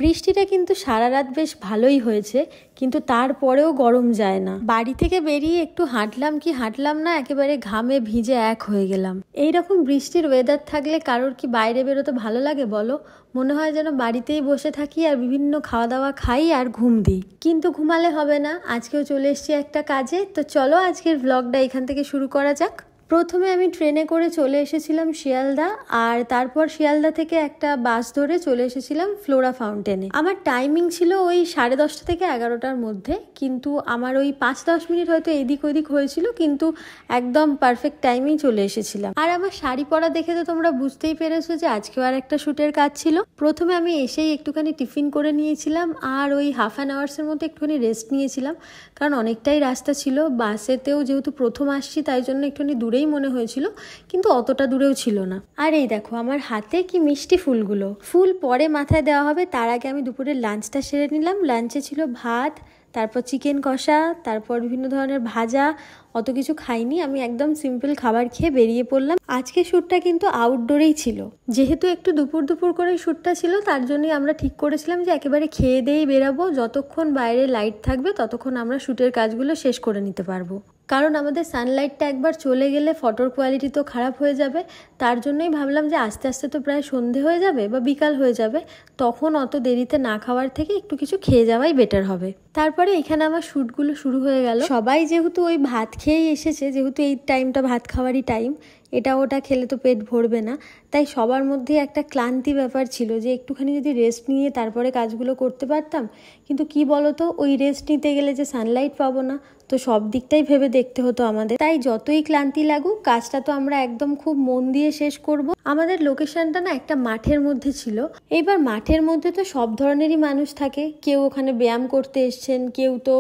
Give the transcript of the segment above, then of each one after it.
বৃষ্টিটা কিন্তু সারা রাত বেশ ভালোই হয়েছে, কিন্তু তারপরেও গরম যায় না। বাড়ি থেকে বেরিয়ে একটু হাঁটলাম কি হাঁটলাম না, একেবারে ঘামে ভিজে এক হয়ে গেলাম। এইরকম বৃষ্টির ওয়েদার থাকলে কারোর কি বাইরে বেরোতে ভালো লাগে বলো? মনে হয় যেন বাড়িতেই বসে থাকি আর বিভিন্ন খাওয়া দাওয়া খাই আর ঘুম দিই। কিন্তু ঘুমালে হবে না, আজকেও চলে এসেছি একটা কাজে। তো চলো আজকের ব্লগটা এখান থেকে শুরু করা যাক। প্রথমে আমি ট্রেনে করে চলে এসেছিলাম শিয়ালদা, আর তারপর শিয়ালদা থেকে একটা বাস ধরে চলে এসেছিলাম ফ্লোরা ফাউন্টেনে। আমার টাইমিং ছিল ওই 10:30 থেকে 11টার মধ্যে, কিন্তু আমার ওই 5-10 মিনিট হয়তো এদিক ওদিক হয়েছিল, কিন্তু একদম পারফেক্ট টাইমেই চলে এসেছিলাম। আর আমার শাড়ি পরা দেখে তো তোমরা বুঝতেই পেরেছো যে আজকেও আর একটা শ্যুটের কাজ ছিল। প্রথমে আমি এসেই একটুখানি টিফিন করে নিয়েছিলাম, আর ওই হাফ অ্যান আওয়ার্সের মতো একটুখানি রেস্ট নিয়েছিলাম, কারণ অনেকটাই রাস্তা ছিল। বাসেতেও যেহেতু প্রথম আসছি তাই জন্য একটুখানি দূরেই মনে হয়েছিল, কিন্তু অতটা দূরেও ছিল না। আর এই দেখো আমার হাতে কি মিষ্টি ফুলগুলো। ফুল পরে মাথায় দেওয়া হবে, তার আগে আমি দুপুরের লাঞ্চটা সেরে নিলাম। লাঞ্চে ছিল ভাত, তারপর চিকেন কষা, তারপর বিভিন্ন ধরনের ভাজা। অত কিছু খাইনি, আমি একদম সিম্পল খাবার খেয়ে বেরিয়ে পড়লাম। আজকে শ্যুটটা কিন্তু আউটডোরেই ছিল, যেহেতু একটু দুপুর দুপুর করে শ্যুটটা ছিল, তার জন্যই আমরা ঠিক করেছিলাম যে একেবারে খেয়ে দিয়েই বেরাবো। যতক্ষণ বাইরে লাইট থাকবে ততক্ষণ আমরা শ্যুটের কাজগুলো শেষ করে নিতে পারবো, কারণ আমাদের সানলাইটটা একবার চলে গেলে ফটোর কোয়ালিটি তো খারাপ হয়ে যাবে। তার জন্যই ভাবলাম যে আস্তে আস্তে তো প্রায় সন্ধে হয়ে যাবে বা বিকাল হয়ে যাবে, তখন অত দেরিতে না খাওয়ার থেকে একটু কিছু খেয়ে যাওয়াই বেটার হবে। তারপরে এখানে আমার শ্যুটগুলো শুরু হয়ে গেল। সবাই যেহেতু ওই ভাত খেয়েই এসেছে, যেহেতু এই টাইমটা ভাত খাওয়ারই টাইম, এটা ওটা খেলে তো পেট ভরবে না, তাই সবার মধ্যে একটা ক্লান্তি ব্যাপার ছিল যে একটুখানি যদি রেস্ট নিয়ে তারপরে কাজগুলো করতে পারতাম। কিন্তু কি বলতো, ওই রেস্ট নিতে গেলে যে সানলাইট পাবো না, তো সব দিকটাই ভেবে দেখতে হতো আমাদের। তাই যতই ক্লান্তি লাগুক, কাজটা তো আমরা একদম খুব মন দিয়ে শেষ করব। আমাদের লোকেশনটা না একটা মাঠের মধ্যে ছিল। এইবার মাঠের মধ্যে তো সব ধরনেরই মানুষ থাকে, কেউ ওখানে ব্যায়াম করতে এসছেন, কেউ তো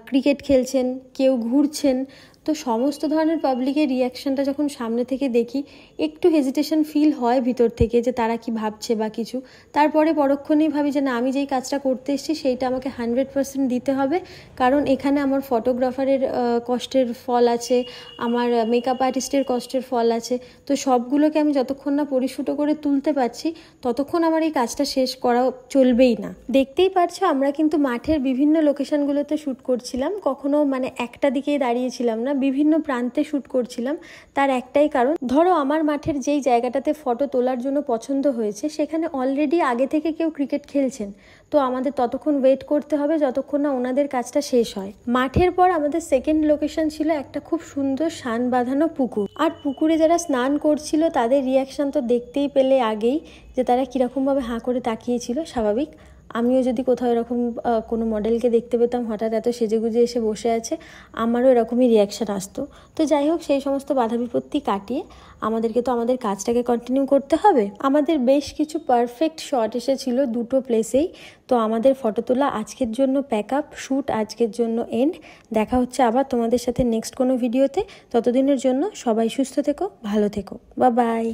ক্রিকেট খেলছেন, কেউ ঘুরছেন। তো সমস্ত ধরনের পাবলিকের রিয়াকশনটা যখন সামনে থেকে দেখি, একটু হেজিটেশন ফিল হয় ভিতর থেকে যে তারা কি ভাবছে বা কিছু। তারপরে পরক্ষণেই ভাবি যে না, আমি যেই কাজটা করতে এসেছি সেইটা আমাকে 100% দিতে হবে, কারণ এখানে আমার ফটোগ্রাফারের কষ্টের ফল আছে, আমার মেকআপ আর্টিস্টের কষ্টের ফল আছে। তো সবগুলোকে আমি যতক্ষণ না পরিশুট করে তুলতে পারছি, ততক্ষণ আমার এই কাজটা শেষ করা চলবেই না। দেখতেই পারছো আমরা কিন্তু মাঠের বিভিন্ন লোকেশনগুলোতে শ্যুট করছিলাম, কখনো মানে একটা দিকেই দাঁড়িয়েছিলাম না, বিভিন্ন প্রান্তে শ্যুট করছিলাম। তার একটাই কারণ, ধরো আমার মাঠের যেই জায়গাটাতে ফটো তোলার জন্য পছন্দ হয়েছে, সেখানে অলরেডি আগে থেকে কেউ ক্রিকেট খেলছেন, তো আমাদের ততক্ষণ ওয়েট করতে হবে যতক্ষণ না ওনাদের কাজটা শেষ হয়। মাঠের পর আমাদের সেকেন্ড লোকেশন ছিল একটা খুব সুন্দর শান বাঁধানো পুকুর, আর পুকুরে যারা স্নান করছিল তাদের রিয়াকশন তো দেখতেই পেলে আগেই, যে তারা কীরকমভাবে হাঁ করে তাকিয়েছিল। স্বাভাবিক, আমিও যদি কোথাও এরকম কোনো মডেলকে দেখতে পেতাম হঠাৎ এত সেজেগুজে এসে বসে আছে, আমারও এরকমই রিয়াকশান আসতো। তো যাই হোক, সেই সমস্ত বাধা বিপত্তি কাটিয়ে আমাদেরকে তো আমাদের কাজটাকে কন্টিনিউ করতে হবে। আমাদের বেশ কিছু পারফেক্ট শট এসেছিল দুটো প্লেসেই। তো আমাদের ফটো তোলা আজকের জন্য প্যাক আপ, শ্যুট আজকের জন্য এন্ড। দেখা হচ্ছে আবার তোমাদের সাথে নেক্সট কোনো ভিডিওতে। ততদিনের জন্য সবাই সুস্থ থেকো, ভালো থেকো, বাই বাই।